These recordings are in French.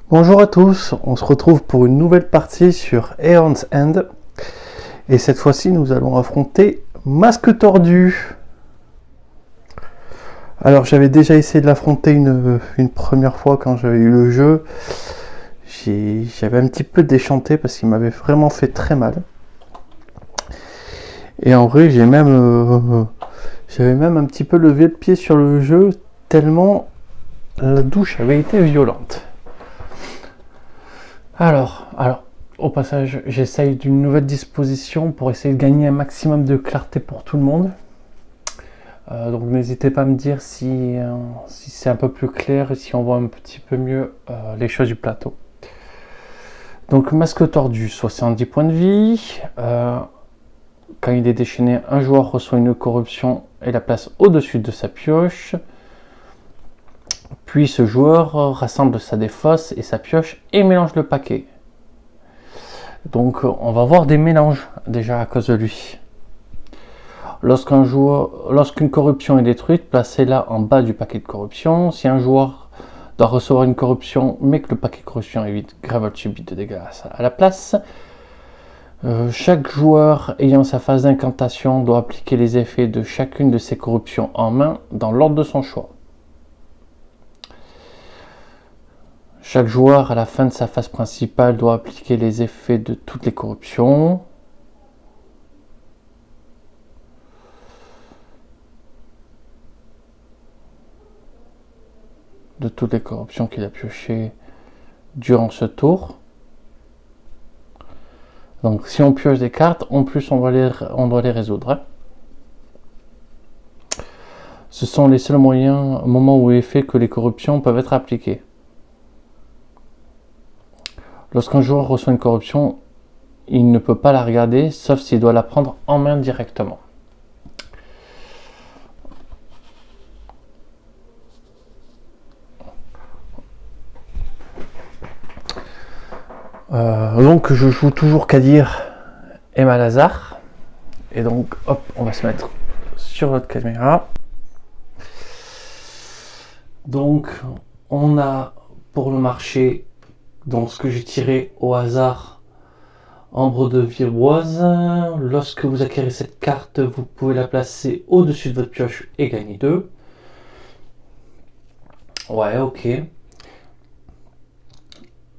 Bonjour à tous, on se retrouve pour une nouvelle partie sur Aeon's End. Et cette fois-ci, nous allons affronter Masque Tordu. Alors, j'avais déjà essayé de l'affronter une première fois quand j'avais eu le jeu. J'avais un petit peu déchanté parce qu'il m'avait vraiment fait très mal. Et en vrai, j'avais même un petit peu levé le pied sur le jeu tellement la douche avait été violente. Alors, au passage, j'essaye d'une nouvelle disposition pour essayer de gagner un maximum de clarté pour tout le monde. Donc n'hésitez pas à me dire si c'est un peu plus clair et si on voit un petit peu mieux les choses du plateau. Donc masque tordu, 70 points de vie. Quand il est déchaîné, un joueur reçoit une corruption et la place au-dessus de sa pioche. Puis ce joueur rassemble sa défausse et sa pioche et mélange le paquet. Donc on va voir des mélanges déjà à cause de lui. Lorsqu'une corruption est détruite, placez-la en bas du paquet de corruption. Si un joueur doit recevoir une corruption mais que le paquet de corruption évite, Gravel subit de dégâts à la place. Chaque joueur ayant sa phase d'incantation doit appliquer les effets de chacune de ses corruptions en main dans l'ordre de son choix. Chaque joueur à la fin de sa phase principale doit appliquer les effets de toutes les corruptions. De toutes les corruptions qu'il a piochées durant ce tour. Donc si on pioche des cartes, en plus on doit les résoudre. Ce sont les seuls moments ou effets que les corruptions peuvent être appliquées. Lorsqu'un joueur reçoit une corruption, il ne peut pas la regarder, sauf s'il doit la prendre en main directement. Donc je joue toujours Kadir et Malazar. Et donc hop, on va se mettre sur notre caméra. Donc on a pour le marché donc ce que j'ai tiré au hasard, Ambre de Viroise. Lorsque vous acquérez cette carte, vous pouvez la placer au-dessus de votre pioche et gagner 2. Ouais, ok.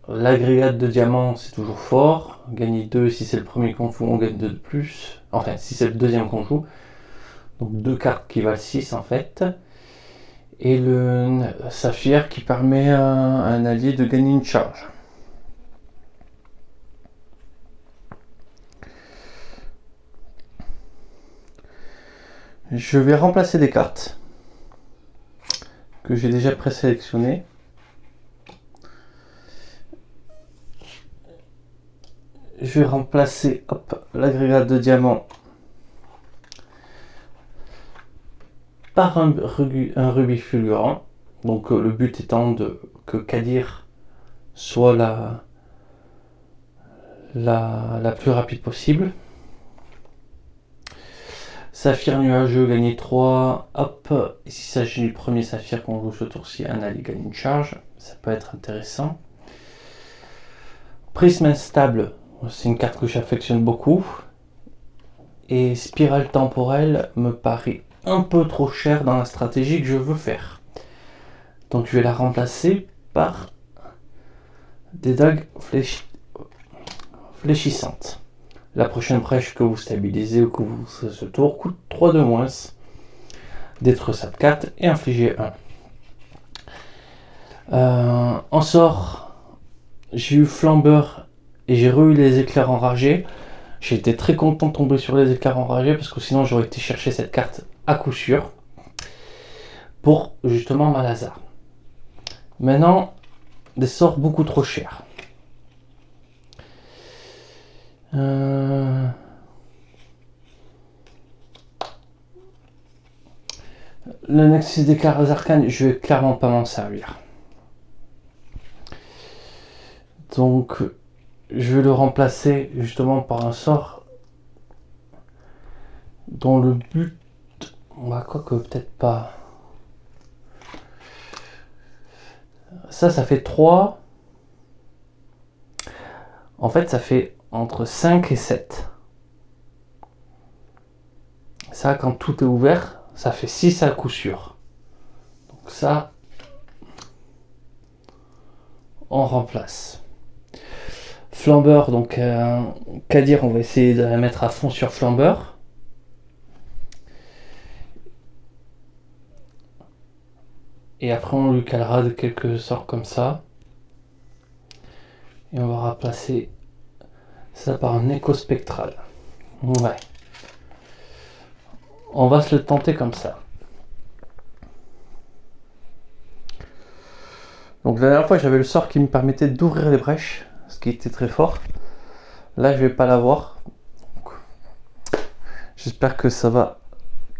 L'agrégate de diamants, c'est toujours fort. Gagner 2 si c'est le premier qu'on joue, on gagne 2 de plus. Enfin, si c'est le deuxième qu'on joue. Donc 2 cartes qui valent 6 en fait. Et le saphir qui permet à un allié de gagner une charge. Je vais remplacer des cartes que j'ai déjà présélectionnées. Je vais remplacer l'agrégat de diamant par un rubis fulgurant. Donc le but étant que Kadir soit la plus rapide possible. Saphir nuageux, gagner 3. Hop, et s'il s'agit du premier saphir qu'on joue ce tour-ci, un allié gagne une charge. Ça peut être intéressant. Prisme instable, c'est une carte que j'affectionne beaucoup. Et spirale temporelle me paraît un peu trop cher dans la stratégie que je veux faire. Donc je vais la remplacer par des dagues fléchissantes. La prochaine brèche que vous stabilisez ou que vous faites ce tour coûte 3 de moins. Détruire cette carte et infliger 1. En sort, j'ai eu flambeur et j'ai eu les éclairs enragés. J'ai été très content de tomber sur les éclairs enragés parce que sinon j'aurais été chercher cette carte à coup sûr pour justement Malazar. Maintenant, des sorts beaucoup trop chers. Le Nexus des cartes arcanes, je vais clairement pas m'en servir. Donc, je vais le remplacer justement par un sort dont le but... Bah, quoi que peut-être pas. Ça fait 3. En fait, ça fait entre 5 et 7. Ça, quand tout est ouvert, ça fait 6 à coup sûr. Donc ça, on remplace. Flambeur, donc qu'à dire, on va essayer de la mettre à fond sur flambeur. Et après, on lui calera de quelque sorte comme ça. Et on va remplacer ça par un écho spectral. Ouais. On va se le tenter comme ça. Donc la dernière fois, j'avais le sort qui me permettait d'ouvrir les brèches, ce qui était très fort. Là, je vais pas l'avoir. J'espère que ça va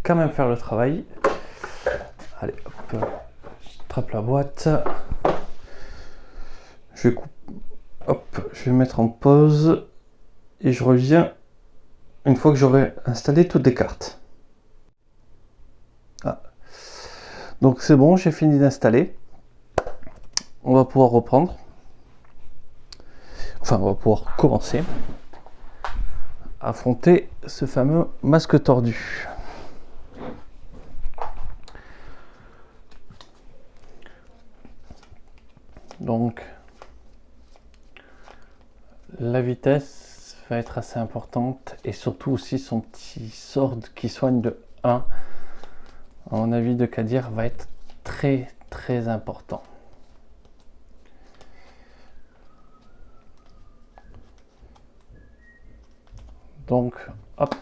quand même faire le travail. Allez, hop, je trappe la boîte. Je vais hop, je vais mettre en pause et je reviens une fois que j'aurai installé toutes les cartes. Ah. Donc c'est bon, j'ai fini d'installer. On va pouvoir reprendre. Enfin, on va pouvoir commencer à affronter ce fameux masque tordu. Donc, la vitesse va être assez importante et surtout aussi son petit sort qui soigne de 1, à mon avis de Kadir, va être très très important. Donc, hop.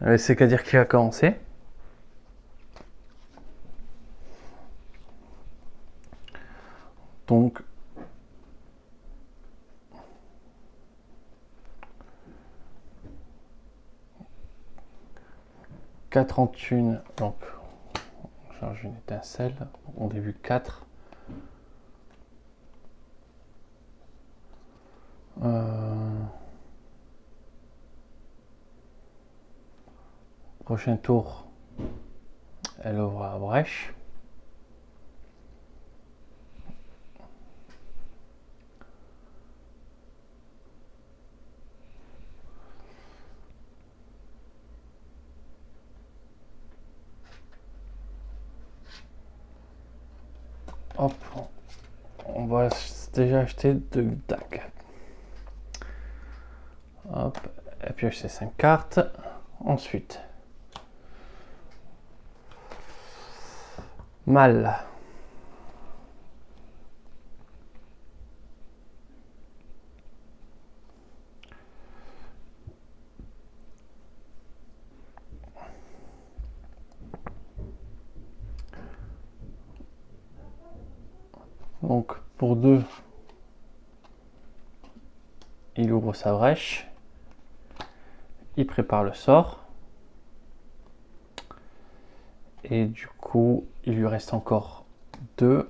Allez, c'est Kadir qui va commencer. Donc, quatre en thune, donc on charge une étincelle, on a vu 4. Prochain tour, elle ouvre la brèche. Hop, on va déjà acheter 2 dagues. Hop, elle pioche ses 5 cartes. Ensuite, mal. Donc pour 2, il ouvre sa brèche. Il prépare le sort. Et du coup, il lui reste encore 2.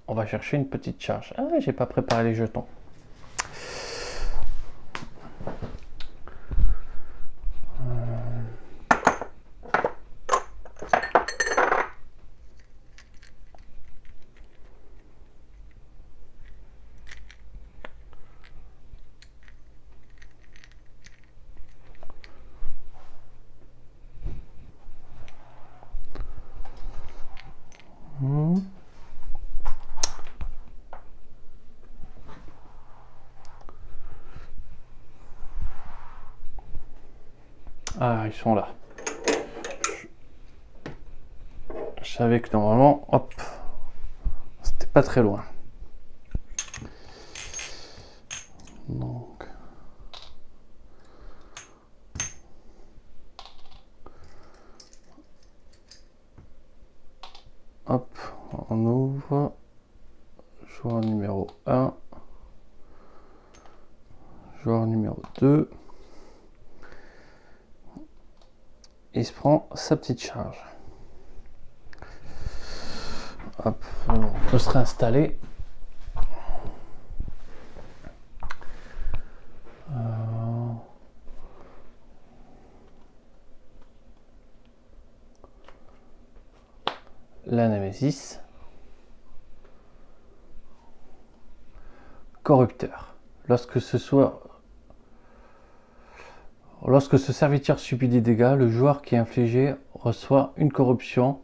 On va chercher une petite charge. Ah, j'ai pas préparé les jetons. Ah, ils sont là. Je savais que normalement, hop, c'était pas très loin. Donc, hop, on ouvre. Joueur numéro 1. Joueur numéro 2. Il se prend sa petite charge. Hop, on peut se réinstaller. La Némésis. Corrupteur. Lorsque ce serviteur subit des dégâts, le joueur qui est infligé reçoit une corruption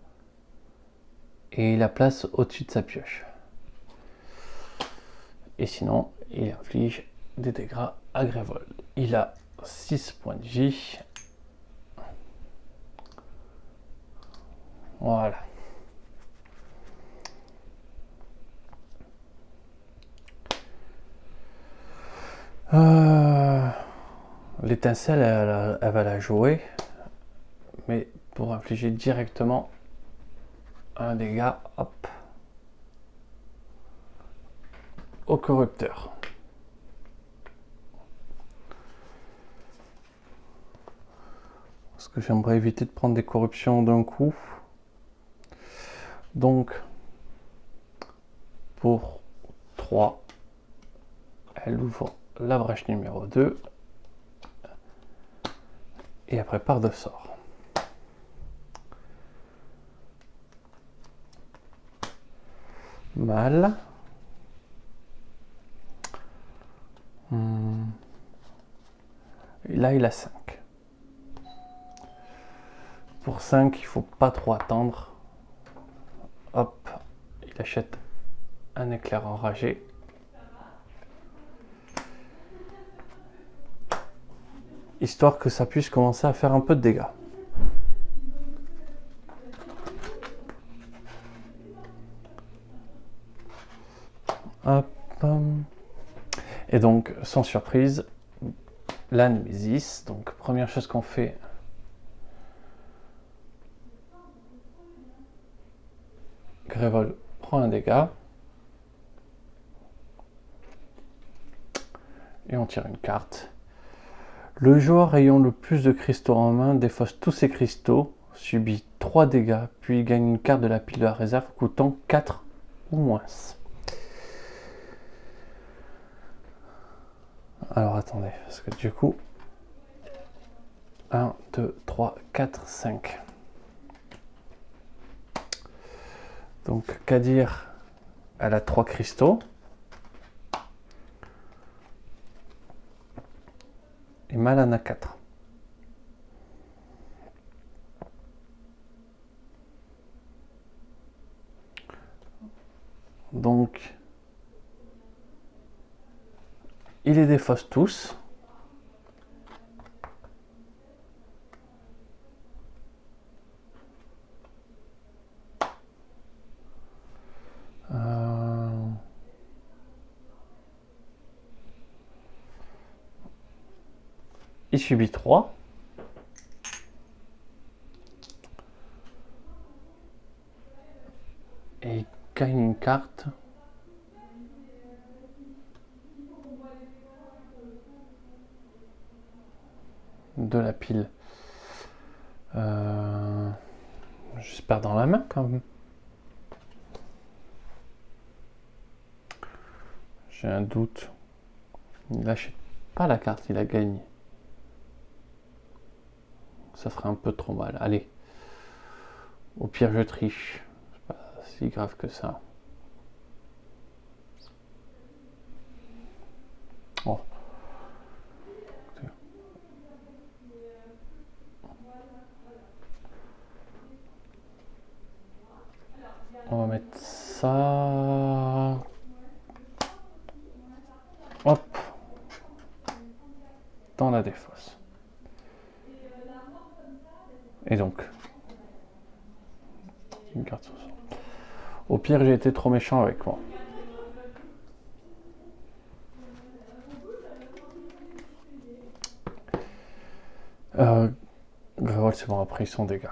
et il la place au-dessus de sa pioche. Et sinon, il inflige des dégâts à Grévold. Il a 6 points de vie. Voilà. L'étincelle, elle va la jouer, mais pour infliger directement un dégât, hop, au corrupteur. Parce que j'aimerais éviter de prendre des corruptions d'un coup. Donc, pour 3, elle ouvre la brèche numéro 2 et elle prépare 2 sorts. Mal. Et là, il a 5. Pour 5, il faut pas trop attendre. Hop, il achète un éclair enragé. Histoire que ça puisse commencer à faire un peu de dégâts. Hop. Et donc, sans surprise, la Némésis. Donc, première chose qu'on fait, Grévold prend un dégât. Et on tire une carte. Le joueur ayant le plus de cristaux en main défausse tous ses cristaux, subit 3 dégâts, puis gagne une carte de la pile de la réserve coûtant 4 ou moins. Alors attendez, parce que du coup, 1, 2, 3, 4, 5. Donc Kadir, elle a 3 cristaux. Et Mal en a 4. Donc, il les défausse tous. Il subit 3. Et il gagne une carte. De la pile. J'espère dans la main quand même. J'ai un doute. Il n'achète pas la carte, il a gagné. Ça ferait un peu trop mal. Allez. Au pire, je triche. C'est pas si grave que ça. Oh. On va mettre ça. Hop. Dans la défausse. Et donc. Une carte sur ça. Au pire, j'ai été trop méchant avec moi. Grévold, c'est bon, après ils sont dégâts.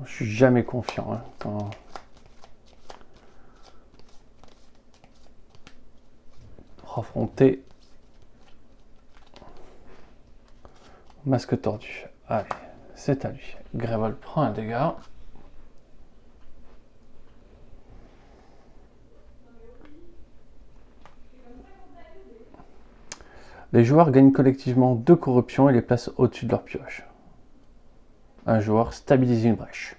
Je suis jamais confiant hein, quand... pour affronter Masque tordu. Allez, c'est à lui. Grévold prend un dégât. Les joueurs gagnent collectivement 2 corruptions et les placent au-dessus de leur pioche. Un joueur stabilise une brèche.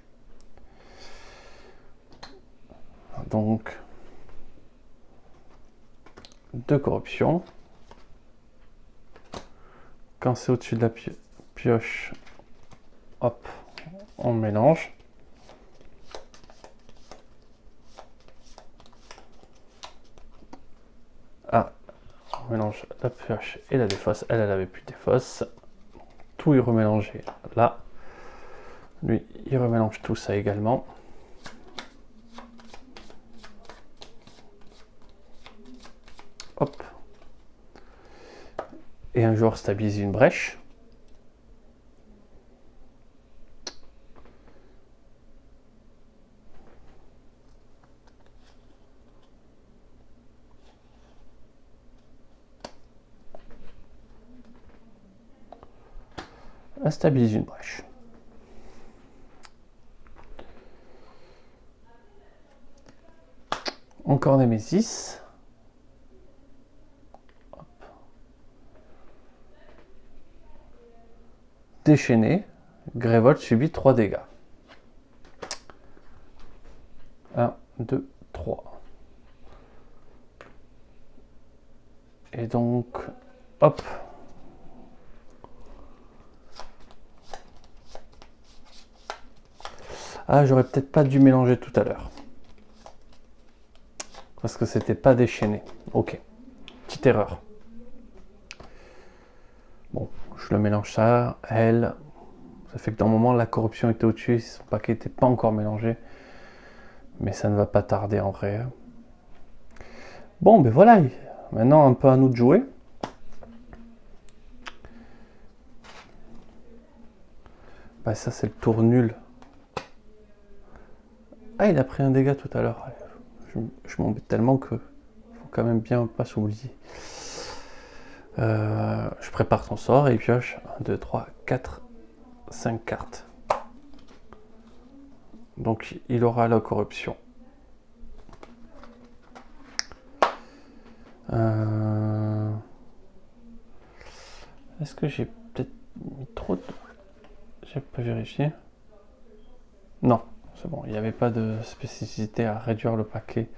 Donc, 2 corruptions. Quand c'est au-dessus de la pioche, hop, on mélange. Ah, on mélange la pioche et la défausse. Elle avait plus de défausse. Tout est remélangé là. Lui, il remélange tout ça également. Hop. Et un joueur stabilise une brèche. Stabilise une brèche. Encore Némésis. Déchaîné. Grévold subit 3 dégâts. 1, 2, 3. Et donc, hop. Ah, j'aurais peut-être pas dû mélanger tout à l'heure. Parce que c'était pas déchaîné. Ok. Petite erreur. Bon, je le mélange ça. Elle. Ça fait que dans le moment, la corruption était au-dessus. Son paquet n'était pas encore mélangé. Mais ça ne va pas tarder en vrai. Bon, ben voilà. Maintenant, un peu à nous de jouer. Bah, ça, c'est le tour nul. Ah, il a pris un dégât tout à l'heure. Je m'embête tellement que faut quand même bien pas s'oublier. Je prépare son sort et pioche 1, 2, 3, 4, 5 cartes. Donc il aura la corruption. Est-ce que j'ai peut-être mis trop de... J'ai pas vérifié. Non, c'est bon, il n'y avait pas de spécificité à réduire le paquet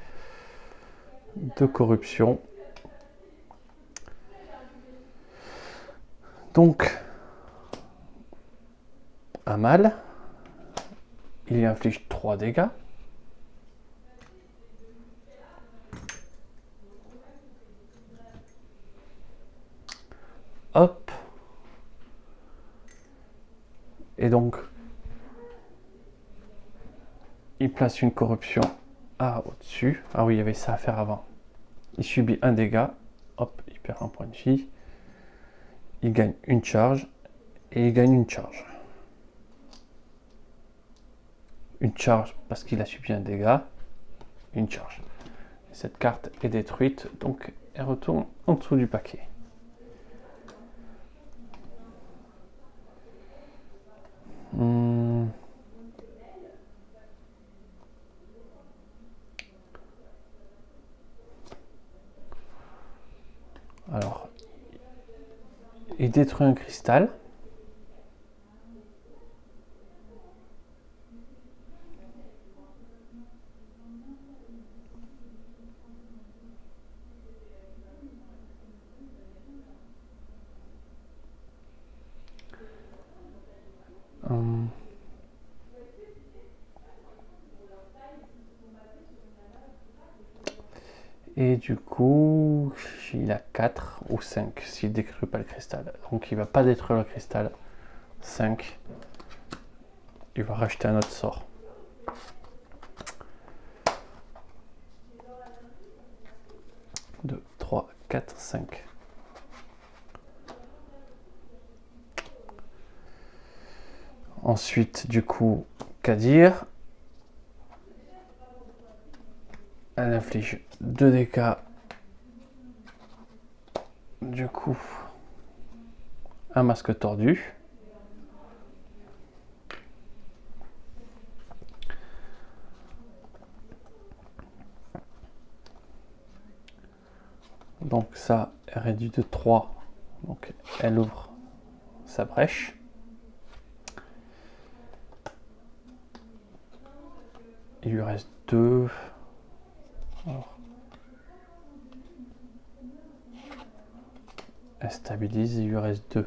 de corruption. Donc, Amal, il y inflige 3 dégâts. Hop. Et donc, il place une corruption au-dessus. Ah oui, il y avait ça à faire avant. Il subit un dégât. Hop, il perd un point de vie. Il gagne une charge. Et il gagne une charge. Une charge parce qu'il a subi un dégât. Une charge. Cette carte est détruite, donc elle retourne en dessous du paquet. Alors, il détruit un cristal. Et du coup, il a 4 ou 5 s'il ne détruit pas le cristal. Donc il ne va pas détruire le cristal. 5. Il va racheter un autre sort. Deux, 3, 4, 5. Ensuite, du coup, Kadir. Elle inflige 2 dégâts. Du coup, un masque tordu. Donc ça est réduit de 3. Donc elle ouvre sa brèche. Il lui reste 2. Alors, elle stabilise, il lui reste 2.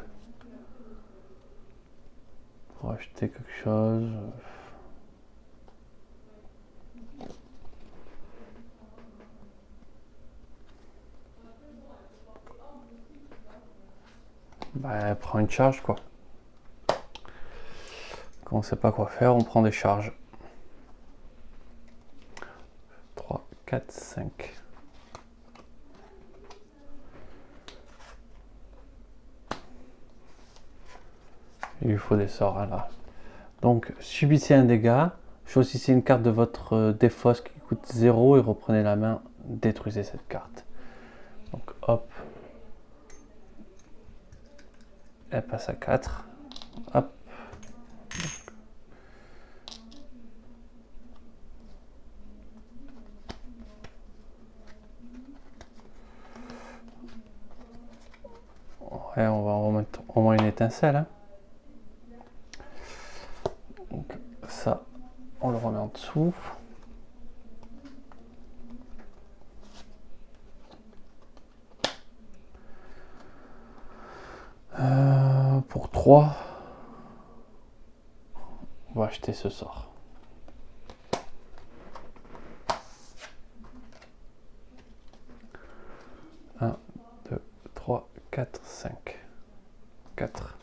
Pour acheter quelque chose. Bah, elle prend une charge quoi. Quand on sait pas quoi faire, on prend des charges. 3, 4, 5. Il lui faut des sorts hein, là. Donc subissez un dégât, choisissez une carte de votre défausse qui coûte 0 et reprenez la main, détruisez cette carte. Donc hop, elle passe à 4. Hop. Ouais, on va en remettre au moins une étincelle. Hein. Donc ça, on le remet en dessous. Pour 3, on va acheter ce sort. Un, 2, 3, 4, 5. 4.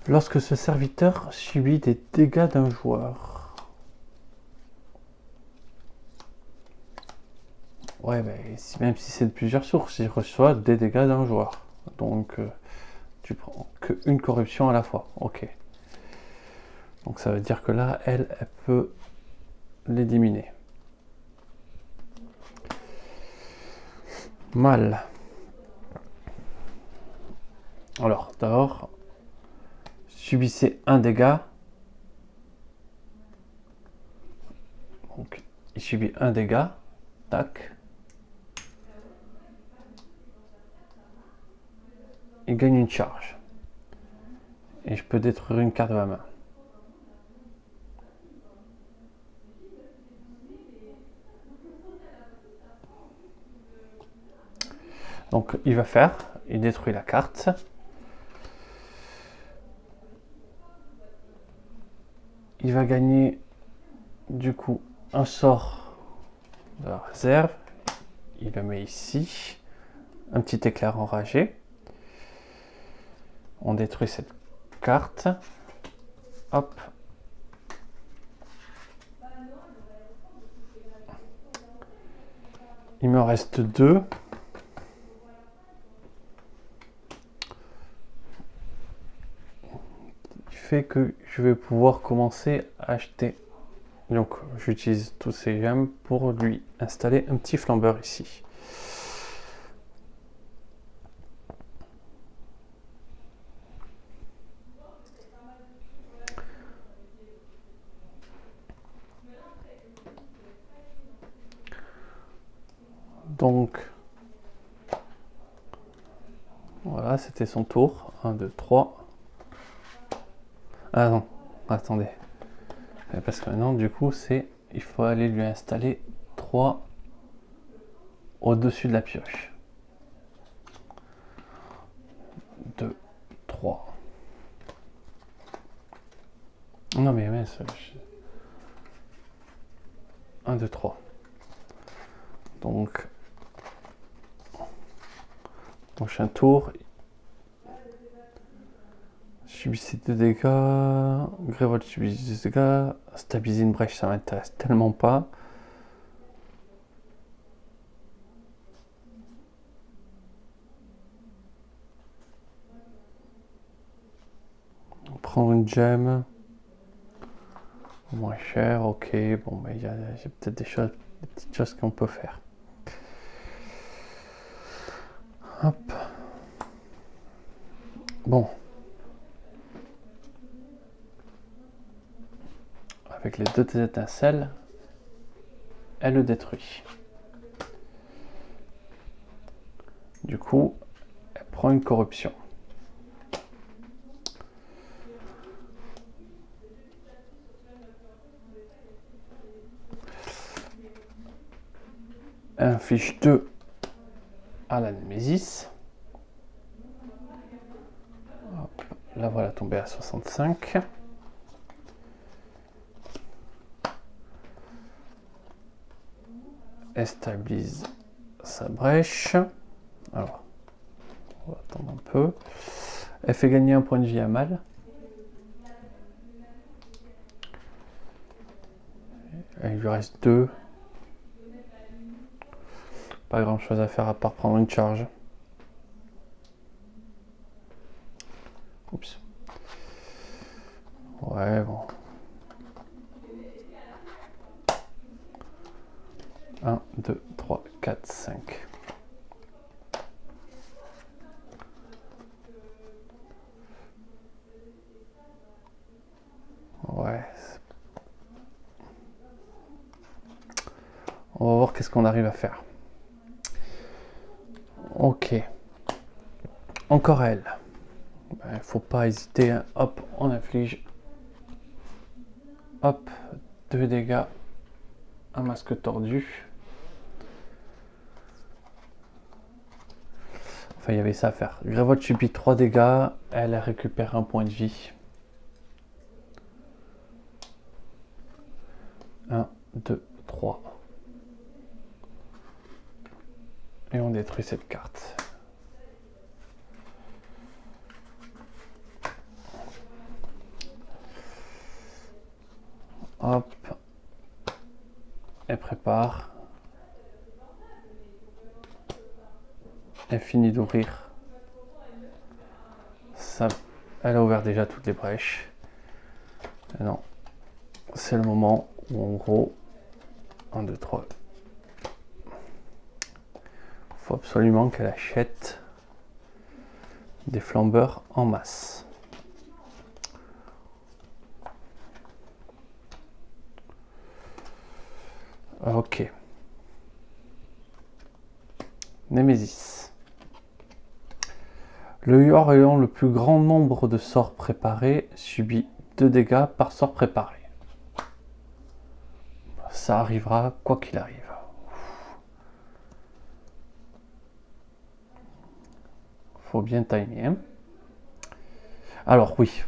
Lorsque ce serviteur subit des dégâts d'un joueur. Ouais, même si c'est de plusieurs sources, il reçoit des dégâts d'un joueur. Donc, tu prends qu'une corruption à la fois. Ok. Donc, ça veut dire que là, elle peut l'éliminer. Mal. Alors, d'abord, subissez un dégât. Donc, il subit un dégât. Tac. Il gagne une charge. Et je peux détruire une carte de ma main. Donc, il va faire. Il détruit la carte. Il va gagner, du coup, un sort de la réserve. Il le met ici. Un petit éclair enragé. On détruit cette carte. Hop. Il me reste 2. Qui fait que je vais pouvoir commencer à acheter. Donc j'utilise tous ces gemmes pour lui installer un petit flambeur ici. Donc voilà, c'était son tour. 1, 2, 3. Ah non, attendez. Parce que maintenant, du coup, il faut aller lui installer 3 au-dessus de la pioche. 2, 3. Non mais 1, 2, 3. Donc, prochain tour. Subissez des dégâts. Grévolte subit des dégâts. Stabiliser une brèche, ça m'intéresse tellement pas. Prendre une gemme. Moins cher, ok. Bon, mais il y a peut-être des petites choses qu'on peut faire. Hop. Bon. avec les deux étincelles, elle le détruit. Du coup, elle prend une corruption. Elle inflige 2 à la Némésis. Hop, la voilà tombée à 65. Elle stabilise sa brèche. Alors, on va attendre un peu. Elle fait gagner un point de vie à Mal. Il lui reste 2. Pas grand chose à faire à part prendre une charge. Oups. Ouais, bon. 1, 2, 3, 4, 5. Ouais. On va voir qu'est-ce qu'on arrive à faire. Ok. Encore elle. Il faut pas hésiter. Hein. Hop, on inflige. Hop, 2 dégâts. Un masque tordu. Enfin, il y avait ça à faire. Grévolte subit 3 dégâts. Elle récupère un point de vie. 1, 2, 3. Et on détruit cette carte. Hop. Elle prépare. Elle finit d'ouvrir. Ça, elle a ouvert déjà toutes les brèches. Et non. C'est le moment où en gros, 1, 2, 3. Il faut absolument qu'elle achète des flambeurs en masse. Ok. Némésis. Le Yor ayant le plus grand nombre de sorts préparés subit 2 dégâts par sort préparé. Ça arrivera quoi qu'il arrive. Faut bien timer. Hein. Alors oui.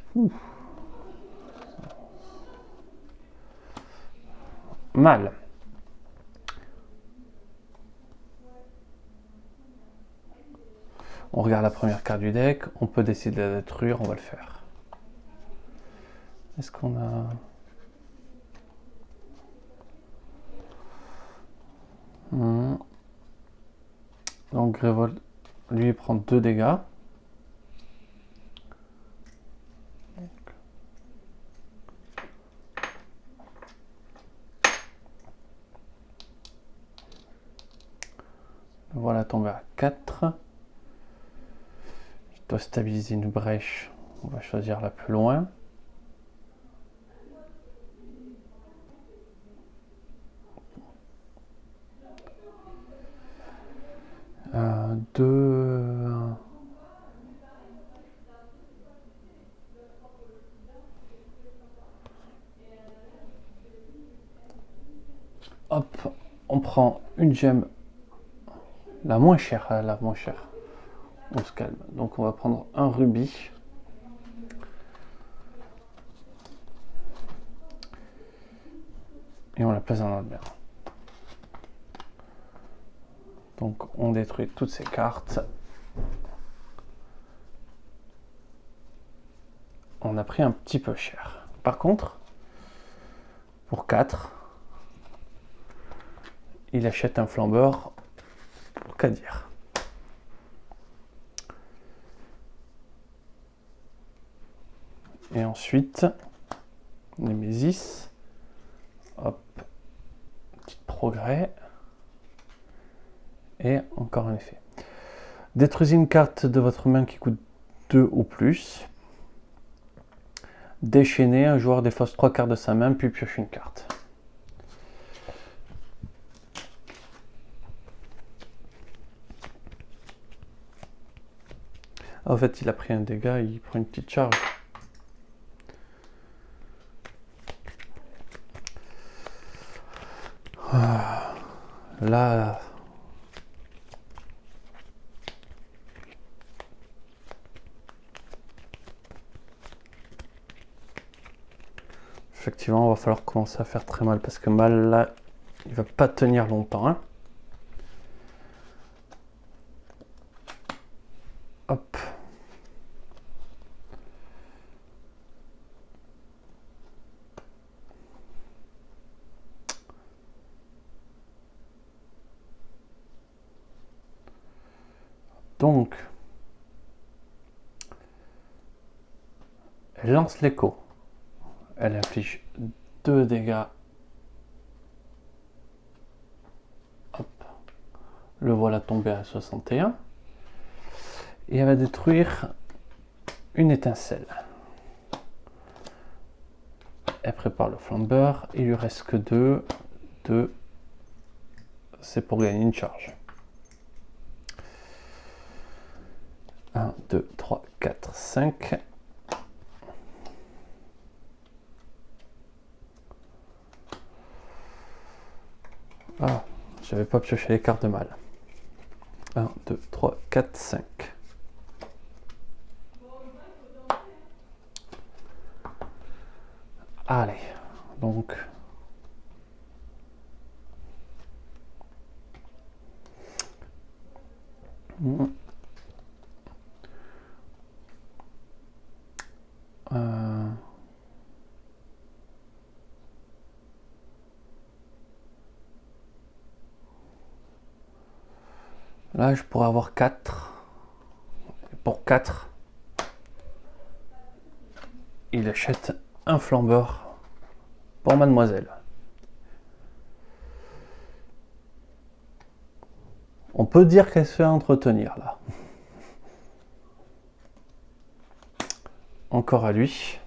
Mal. On regarde la première carte du deck, on peut décider de la détruire, on va le faire. Est-ce qu'on a... Donc Grévolte, lui, il prend 2 dégâts. Voilà, tombé à 4. Il doit stabiliser une brèche. On va choisir la plus loin. Hop, on prend une gemme, la moins chère, On se calme. Donc on va prendre un rubis. Et on la place dans notre main. Donc on détruit toutes ces cartes. On a pris un petit peu cher. Par contre, pour 4, il achète un flambeur pour Kadir. Et ensuite, Némésis. Hop, petit progrès. Et encore un effet. Détruisez une carte de votre main qui coûte 2 ou plus. déchaîner, un joueur défausse 3 cartes de sa main, puis pioche une carte. En fait, il a pris un dégât, il prend une petite charge. Là... Effectivement, il va falloir commencer à faire très mal, parce que mal, là, il va pas tenir longtemps. Hein. Hop. Donc, elle lance l'écho. Elle inflige 2 dégâts. Hop. Le voilà tombé à 61. Et elle va détruire une étincelle. Elle prépare le flambeur. Il lui reste que 2. 2. C'est pour gagner une charge. 1, 2, 3, 4, 5. Ah, j'avais pas pioché les cartes de mal. 1, 2, 3, 4, 5. Allez, donc... Là, je pourrais avoir 4. Pour 4, il achète un flambeur pour mademoiselle. On peut dire qu'elle se fait entretenir, là. Encore à lui.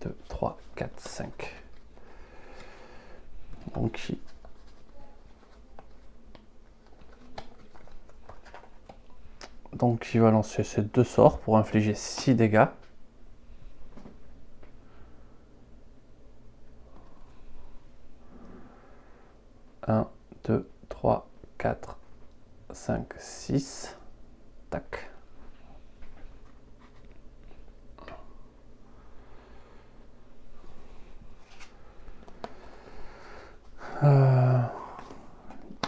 2, 3, 4, 5. Donc il va lancer ses 2 sorts pour infliger 6 dégâts. Un, 2, 3, 4, 5, 6. Tac.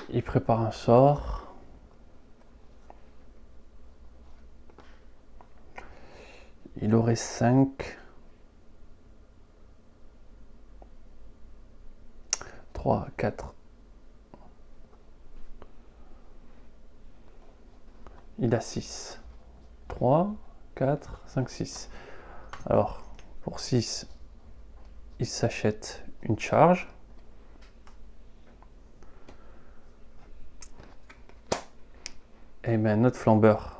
Il prépare un sort. Il aurait 5. 3, 4. Il a 6. 3, 4, 5, 6. Alors, pour 6, il s'achète une charge. Et met un autre flambeur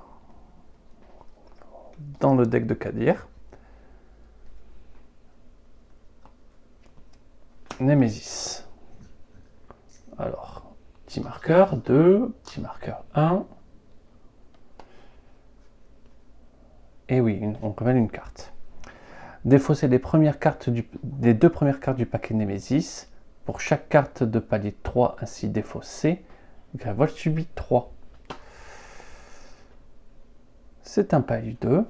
dans le deck de Kadir. Némésis. Alors, petit marqueur 2, petit marqueur 1. Et oui, on révèle une carte. Défausser les 2 premières cartes du paquet Némésis. Pour chaque carte de palier 3 ainsi défaussée, Grévol subit 3. C'est un palier 2.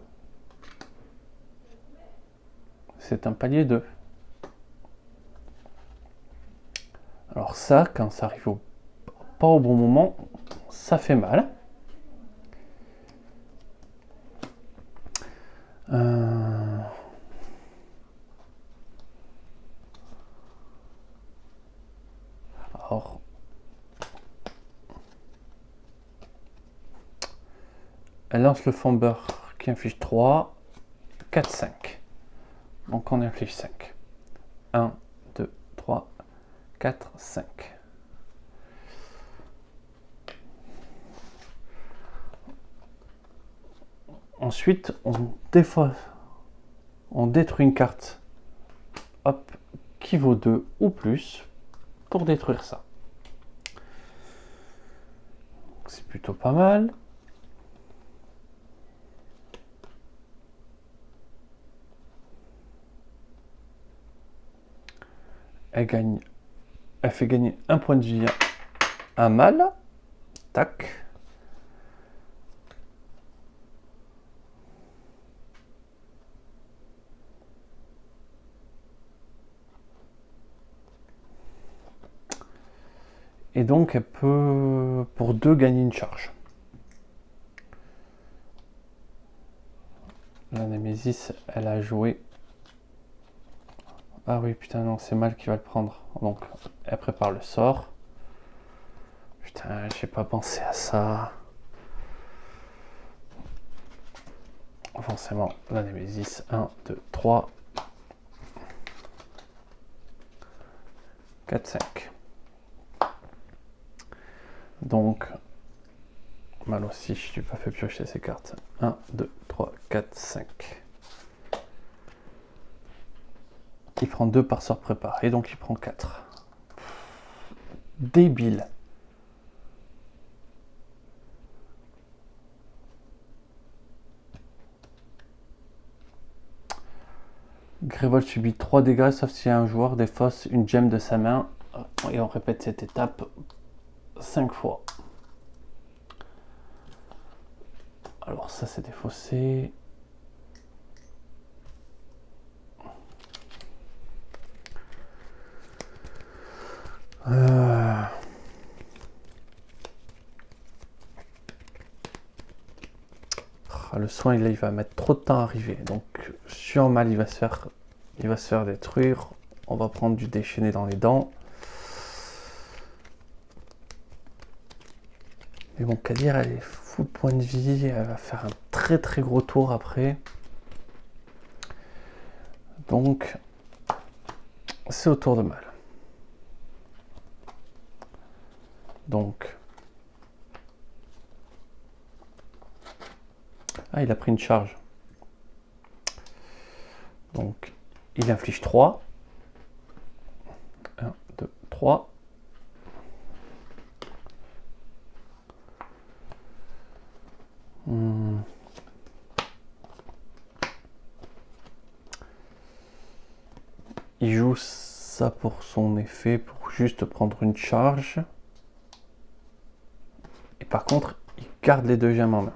C'est un palier 2. Alors ça, quand ça arrive pas au bon moment, ça fait mal. Alors, elle lance le flambeur qui inflige 3, 4, 5. Donc on inflige 5. 1, 2, 3, 4, 5. Ensuite, on On détruit une carte, hop, qui vaut 2 ou plus pour détruire ça. C'est plutôt pas mal. Elle fait gagner un point de vie à un mâle. Tac. Et donc elle peut, pour 2, gagner une charge. La Némésis, elle a joué. Ah oui, putain, non, c'est mal qui va le prendre. Donc, elle prépare le sort. Putain, j'ai pas pensé à ça. Forcément, la Némésis. 1, 2, 3, 4, 5. Donc, mal aussi, je lui ai pas fait piocher ces cartes. 1, 2, 3, 4, 5. Il prend 2 par sort préparé, donc il prend 4. Débile. Grévold subit 3 dégâts, sauf si un joueur défausse une gemme de sa main. Et on répète cette étape 5 fois. Alors ça c'est défaussé. Le soin il va mettre trop de temps à arriver. Donc sur mal il va se faire détruire. On va prendre du déchaîné dans les dents. Mais bon, Kadir elle est full point de vie. Elle va faire un très très gros tour après. Donc c'est au tour de mal. Donc il a pris une charge. Donc il inflige 3. 1, 2, 3. Il joue ça pour son effet, pour juste prendre une charge. Et par contre, il garde les 2 gemmes en main.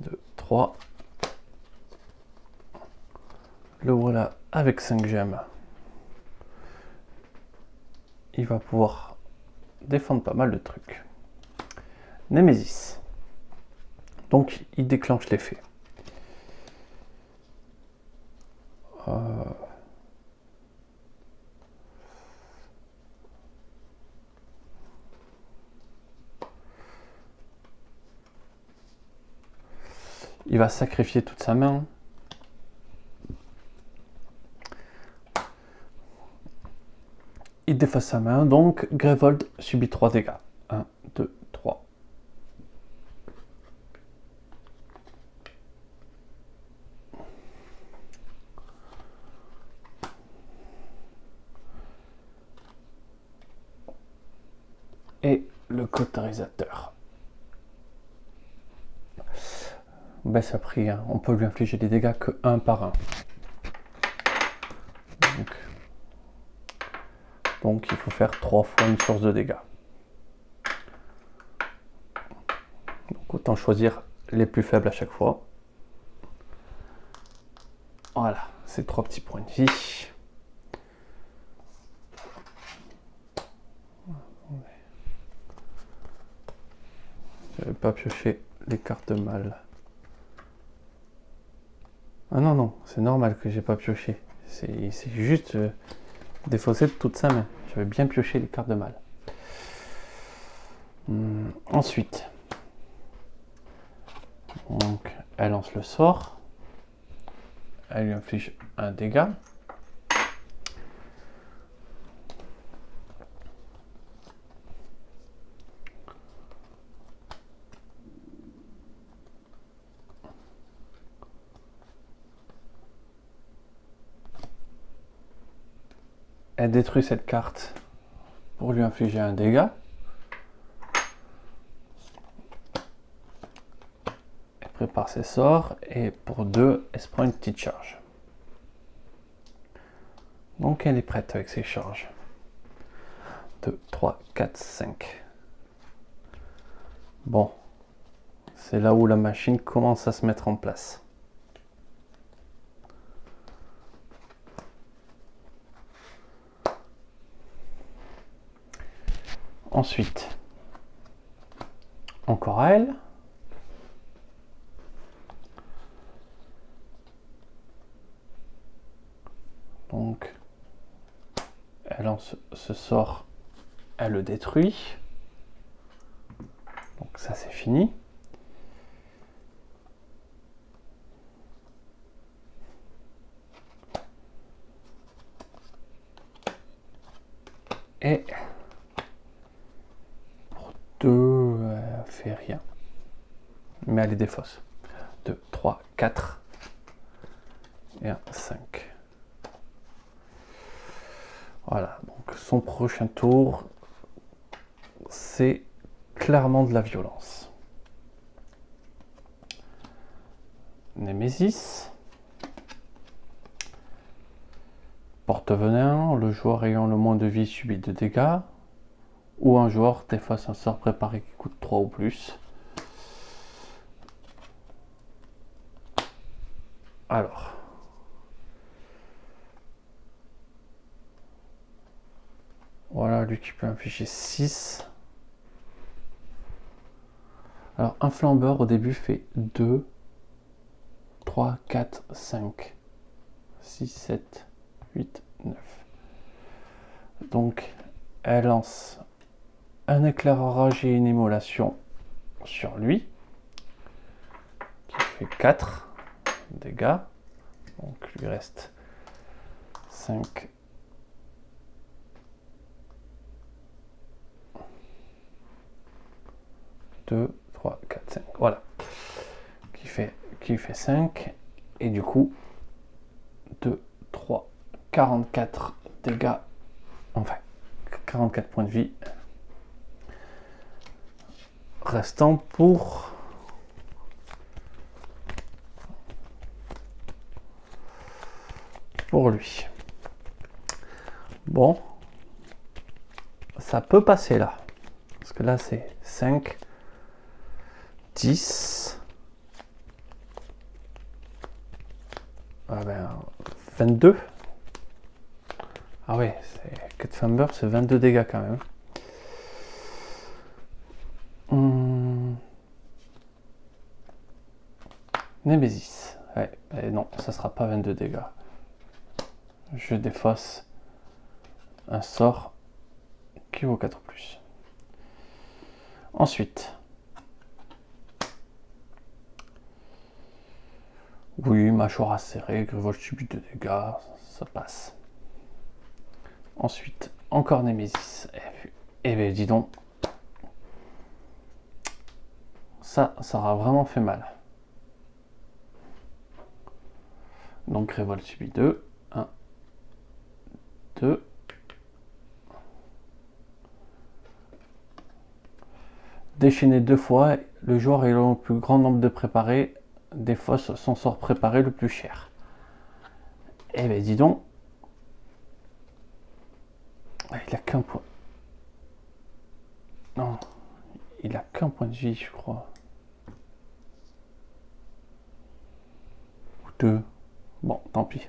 2, 3. Le voilà avec 5 gemmes. Il va pouvoir défendre pas mal de trucs. Némésis. Donc il déclenche l'effet. Il va sacrifier toute sa main. Il défausse sa main, donc Grévold subit 3 dégâts. 1, 2, 3. Et le cauterisateur. Baisse à prix, hein. On peut lui infliger des dégâts que 1 par 1. Donc il faut faire 3 fois une source de dégâts. Donc autant choisir les plus faibles à chaque fois. Voilà, c'est 3 petits points de vie. Je n'avais pas pioché les cartes de mal. Ah non, non, c'est normal que j'ai pas pioché. C'est juste défaussé de toute sa main. J'avais bien pioché les cartes de mal. Ensuite, donc, elle lance le sort. Elle lui inflige un dégât. elle détruit cette carte pour lui infliger un dégât. Elle prépare ses sorts et pour 2, elle se prend une petite charge. Donc elle est prête avec ses charges. 2, 3, 4, 5. Bon, c'est là où la machine commence à se mettre en place. Ensuite, encore à elle. Donc, elle lance ce sort, elle le détruit. Donc ça c'est fini. Et pour 2, elle fait rien. Mais elle les défausse. 2, 3, 4 et 1, 5. Voilà, donc son prochain tour, c'est clairement de la violence. Némésis. Porte-venin, le joueur ayant le moins de vie subit 2 dégâts. Ou un joueur défausse un sort préparé qui coûte 3 ou plus. Alors. Voilà, lui qui peut infliger 6. Alors, un flambeur au début fait 2, 3, 4, 5, 6, 7, 8, 9. Donc, elle lance un éclair orage et une immolation sur lui, qui fait 4 dégâts. Donc, il lui reste 5. 2, 3, 4, 5. Voilà. Qui fait 5. Et du coup, 2, 3, 44 dégâts. Enfin, 44 points de vie. Restant pour lui. Bon. Ça peut passer là. Parce que là, c'est 5, 10. Ah ben, 22. Ah ouais, Cut Fumber, c'est 22 dégâts quand même. Némésis. Ouais, et non, ça sera pas 22 dégâts. Je défausse un sort qui vaut 4 plus. Ensuite. Oui, mâchoire acérée, Grivold subit 2 dégâts, ça passe. Ensuite, encore Némésis. Eh ben dis donc. Ça aura vraiment fait mal. Donc Révolte subit 2. 1, 2. Déchaîné 2 fois, le joueur ayant le plus grand nombre de préparés défausse son sort préparé le plus cher. Eh ben dis donc. Il a qu'un point. Non. Il a qu'un point de vie, je crois. Ou 2. Bon, tant pis.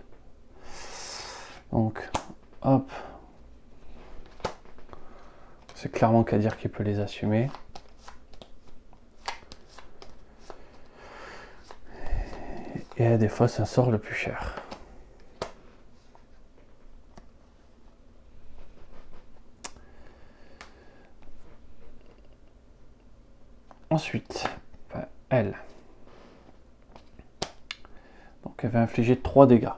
Donc, hop. C'est clairement Kadir qui peut les assumer. Et des fois, c'est un sort le plus cher. Ensuite, elle. Donc, elle va infliger 3 dégâts.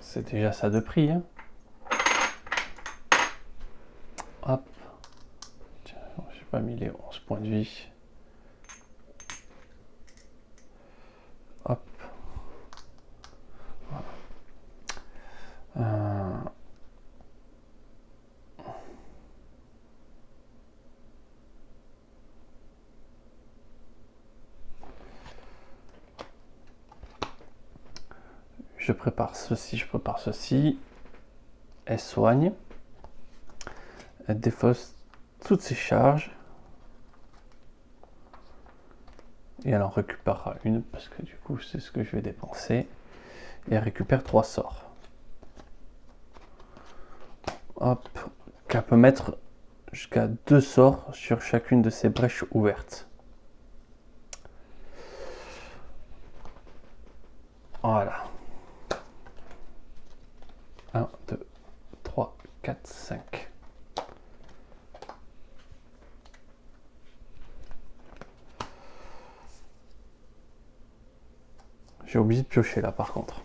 C'est déjà ça de prix. Hein. Hop. Tiens, j'ai pas mis les 11 points de vie. Hop. je prépare ceci. Elle soigne. Elle défausse toutes ses charges. Et elle en récupérera une, parce que du coup, c'est ce que je vais dépenser. Et elle récupère 3 sorts. Hop. Qu'elle peut mettre jusqu'à 2 sorts sur chacune de ces brèches ouvertes. Voilà. 1, 2, 3, 4, 5. J'ai oublié de piocher là par contre.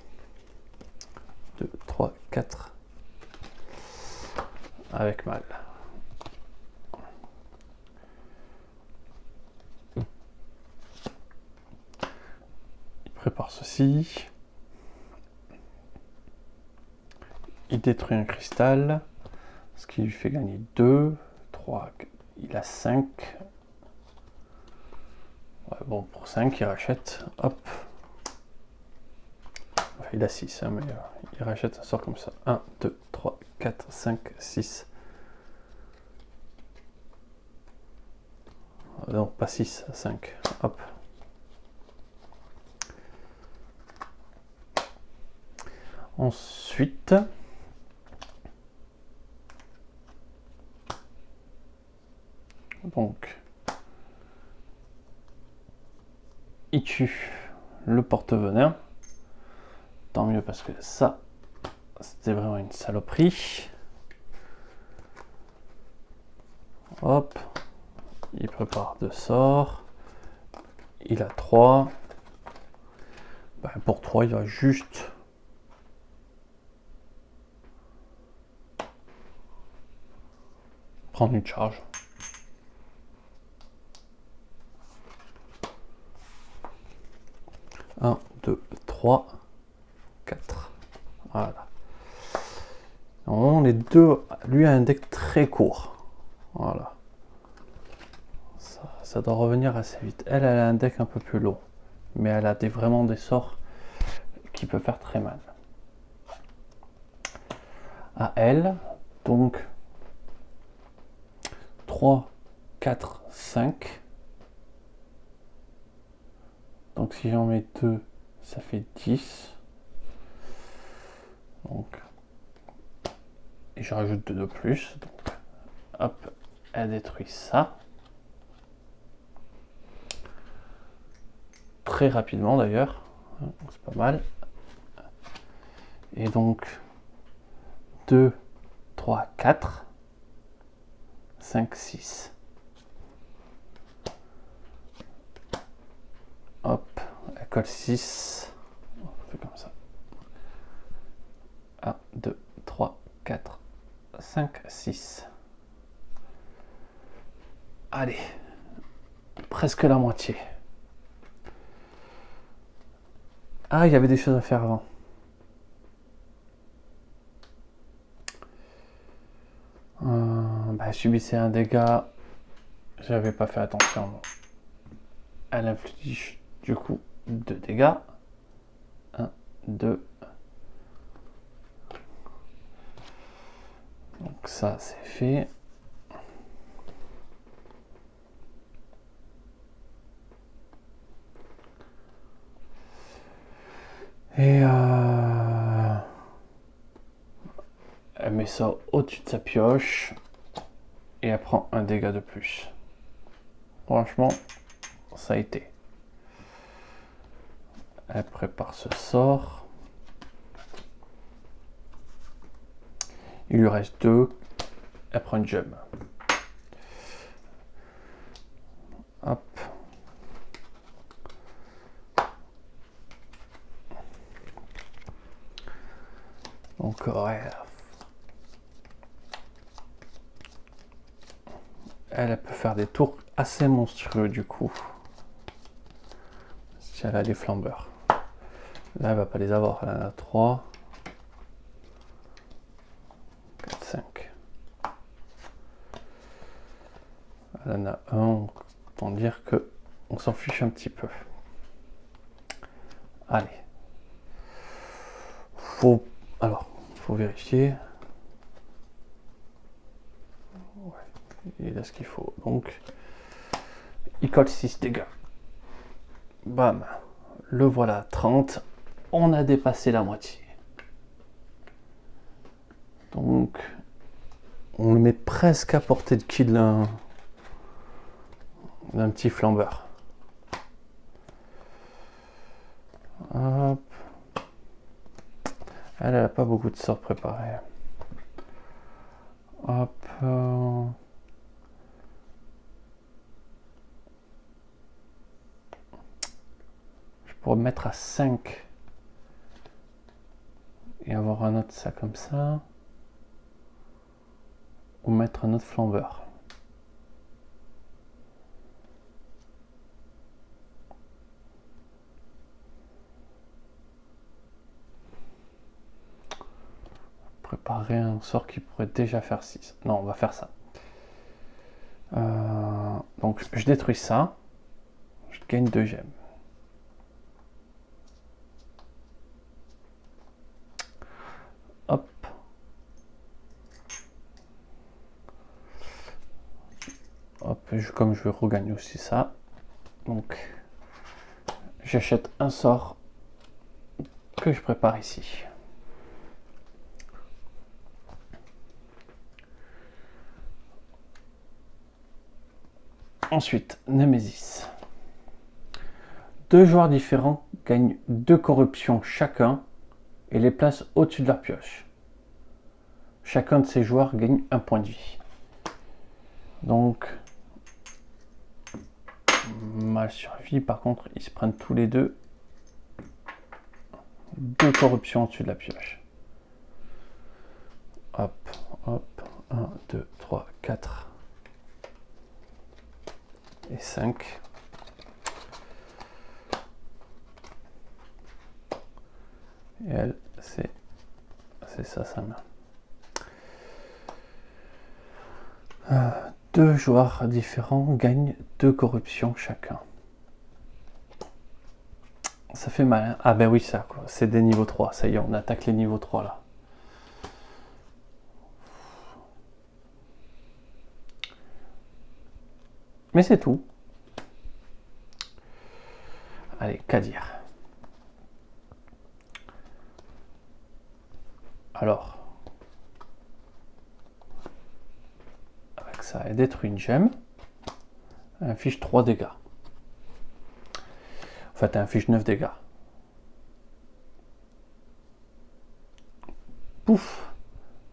2, 3, 4. Avec mal. Il prépare ceci. Il détruit un cristal. Ce qui lui fait gagner 2, 3, il a 5. Ouais, bon, pour 5, il rachète. Hop. Enfin, il a 6, hein, mais il rachète un sort comme ça. 1, 2, 3, 4, 5, 6. Non, pas 6, 5. Hop. Ensuite, donc, il tue le porte-venin. Tant mieux parce que ça, c'était vraiment une saloperie. Hop. Il prépare 2 sorts. Il a 3. Ben, pour 3, il va juste prendre une charge. Un, 2, 3, 4. Voilà. Les deux, lui a un deck très court. Voilà. Ça doit revenir assez vite. Elle a un deck un peu plus long. Mais elle a vraiment des sorts qui peuvent faire très mal. À elle, donc 3, 4, 5. Donc si j'en mets 2, ça fait 10. Donc, et je rajoute 2 de plus. Donc, hop, elle détruit ça. Très rapidement d'ailleurs. C'est pas mal. Et donc, 2, 3, 4, 5, 6. Hop, elle colle 6. On fait comme ça. 1, 2, 3, 4, 5, 6. Allez, presque la moitié. Ah, il y avait des choses à faire avant. Bah, subissait un dégât. J'avais pas fait attention. Elle inflige du coup 2 dégâts. 1, 2. Donc ça c'est fait. Et elle met ça au-dessus de sa pioche. Et elle prend un dégât de plus. Franchement, ça a été. Elle prépare ce sort. Il lui reste 2. Elle prend une gemme. Hop. Donc, ouais. Elle peut faire des tours assez monstrueux du coup. Si elle a les flambeurs. Là, elle va pas les avoir. Elle en a 3. 4, 5. Elle en a 1. Autant dire que on s'en fiche un petit peu. Allez. faut vérifier. Ouais, il a ce qu'il faut. Donc, il colle 6 dégâts. Bam. Le voilà, 30. On a dépassé la moitié. Donc, on le met presque à portée de kill d'un petit flambeur. Hop. Elle n'a pas beaucoup de sorts préparés. Hop. Je pourrais me mettre à 5 et avoir un autre ça comme ça. Ou mettre un autre flambeur. Préparer un sort qui pourrait déjà faire 6. Non, on va faire ça. Donc je détruis ça. Je gagne 2 gemmes. Hop. Hop, comme je veux regagner aussi ça. Donc j'achète un sort que je prépare ici. Ensuite, Nemesis. 2 joueurs différents gagnent 2 corruptions chacun et les placent au-dessus de leur pioche. Chacun de ces joueurs gagne 1 point de vie. Donc, mal survie, par contre, ils se prennent tous les deux 2 corruptions au-dessus de la pioche. Hop, hop, 1, 2, 3, 4 et 5. Et elle, c'est ça, sa main. 2 joueurs différents gagnent 2 corruptions chacun. Ça fait mal, hein. Ah ben oui, ça, quoi. C'est des niveaux 3. Ça y est, on attaque les niveaux 3 là. Mais c'est tout. Allez, qu'à dire. Alors, avec ça, elle détruit une gemme. Elle inflige 3 dégâts. En fait, elle inflige 9 dégâts. Pouf.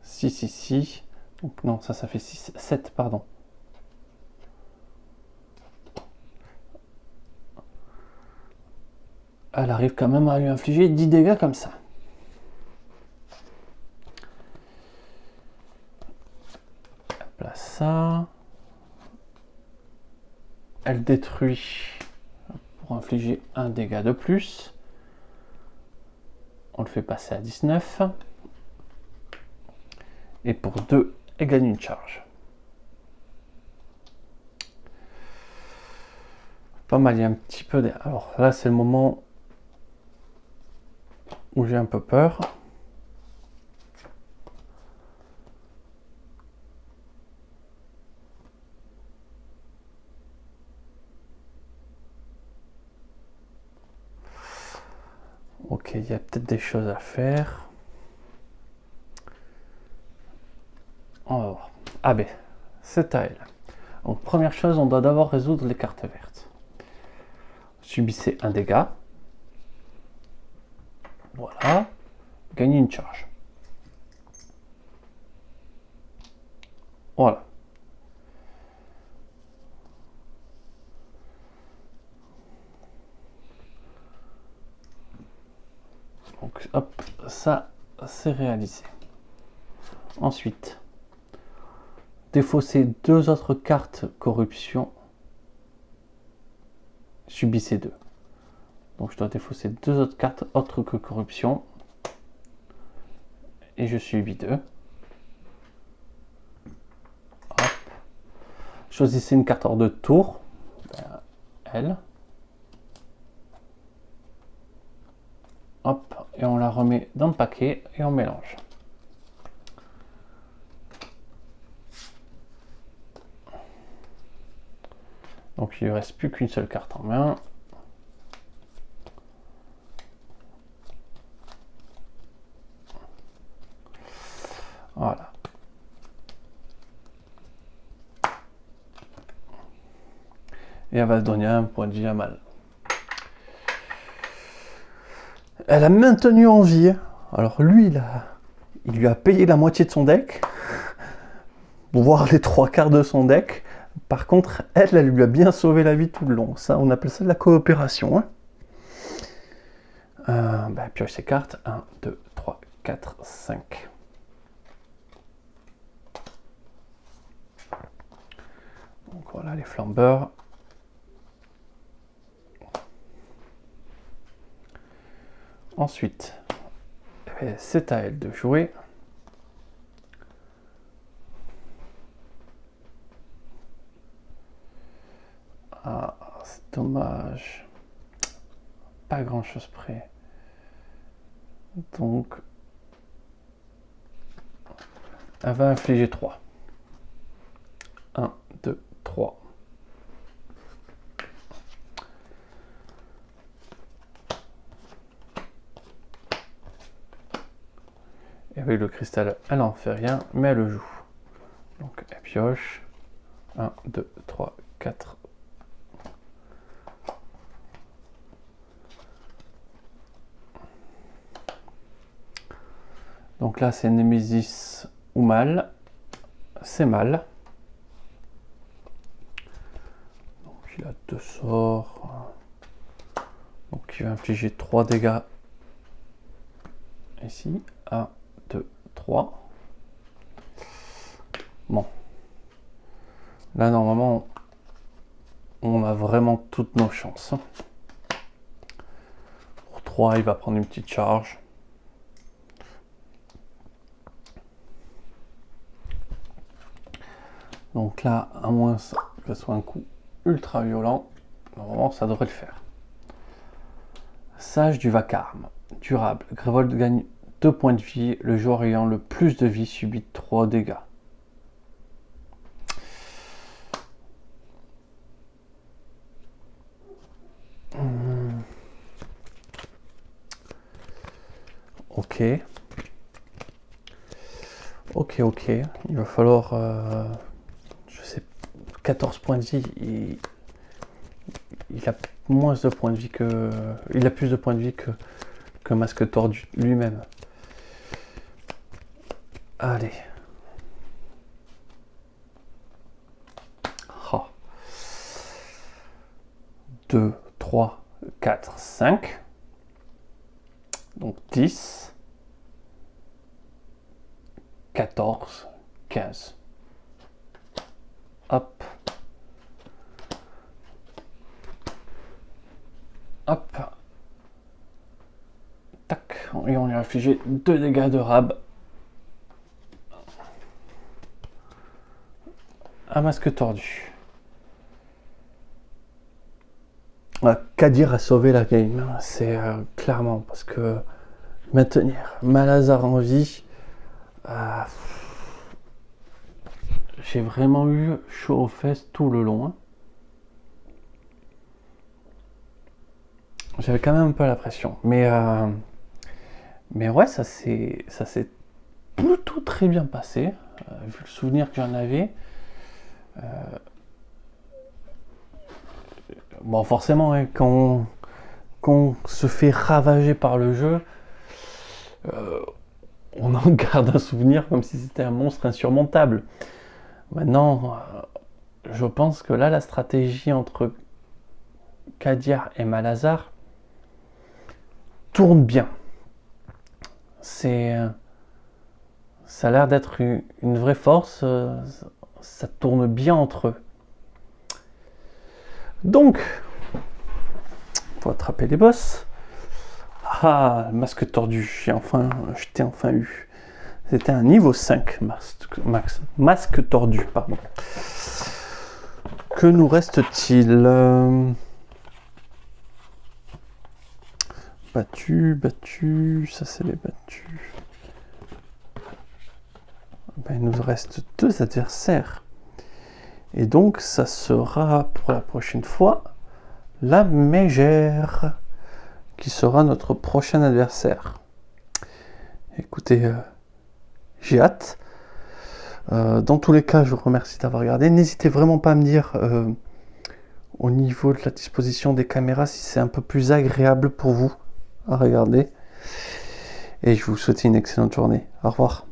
6 ici. Donc non, ça fait 6, 7, pardon. Elle arrive quand même à lui infliger 10 dégâts comme ça. Elle place ça. Elle détruit pour infliger 1 dégât de plus. On le fait passer à 19. Et pour 2, elle gagne une charge. Pas mal, il y a un petit peu... Alors là, c'est le moment où j'ai un peu peur. Ok, il y a peut-être des choses à faire. On va voir. Ah ben, c'est à elle. Donc première chose, on doit d'abord résoudre les cartes vertes. Subissez un dégât. Voilà. Gagnez une charge. Voilà. Donc hop, ça c'est réalisé. Ensuite, défausser 2 autres cartes corruption. Subissez 2. Donc je dois défausser 2 autres cartes autres que corruption. Et je subis 2. Hop. Choisissez une carte hors de tour. Elle. Hop, et on la remet dans le paquet et on mélange. Donc il ne reste plus qu'une seule carte en main. Voilà. Et elle va se donner un point de vie à Mal. Elle a maintenu en vie. Alors lui, il lui a payé la moitié de son deck, voire les 3/4 de son deck. Par contre, elle lui a bien sauvé la vie tout le long. Ça, on appelle ça de la coopération. Pioche ses cartes. 1, 2, 3, 4, 5. Donc voilà les flambeurs. Ensuite, c'est à elle de jouer. Ah, c'est dommage. Pas grand chose près. Donc, elle va infliger 3. 1, 2, 3. Et avec le cristal, elle n'en fait rien, mais elle le joue. Donc, elle pioche. 1, 2, 3, 4. Donc là, c'est Némésis ou Mal. C'est Mal. Donc il a 2 sorts. Donc il va infliger 3 dégâts. Ici. 1, 2, 3. Bon. Là, normalement, on a vraiment toutes nos chances. Pour 3, il va prendre une petite charge. Donc là, à moins que ce soit un coup ultra violent, normalement ça devrait le faire. Sage du vacarme. Durable. Grévold gagne 2 points de vie. Le joueur ayant le plus de vie subit 3 dégâts. Ok. Ok. Il va falloir... je sais... 14 points de vie. Il a moins de points de vie que... Il a plus de points de vie que Masque Tordu lui-même. Allez. Oh. 2, 3, 4, 5. Donc 10. 14, 15. Hop. Hop. Tac. Et on lui a infligé 2 dégâts de rab. Un Masque Tordu. Kadir a sauvé la game. C'est clairement parce que maintenir Malazar en vie... j'ai vraiment eu chaud aux fesses tout le long. J'avais quand même un peu la pression. Mais ouais, ça s'est plutôt très bien passé. Vu le souvenir que j'en avais. Bon, forcément, hein, quand on se fait ravager par le jeu, on en garde un souvenir comme si c'était un monstre insurmontable. Maintenant, je pense que là, la stratégie entre Kadir et Malazar tourne bien. Ça a l'air d'être une vraie force. Ça tourne bien entre eux. Donc, faut attraper les boss. Ah, Masque Tordu, je t'ai enfin eu. C'était un niveau 5, masque Tordu, pardon. Que nous reste-t-il? battus, ça c'est les battus. Ben, il nous reste 2 adversaires. Et donc, ça sera pour la prochaine fois la mégère qui sera notre prochain adversaire. Écoutez, j'ai hâte. Dans tous les cas, je vous remercie d'avoir regardé. N'hésitez vraiment pas à me dire au niveau de la disposition des caméras si c'est un peu plus agréable pour vous à regarder. Et je vous souhaite une excellente journée. Au revoir.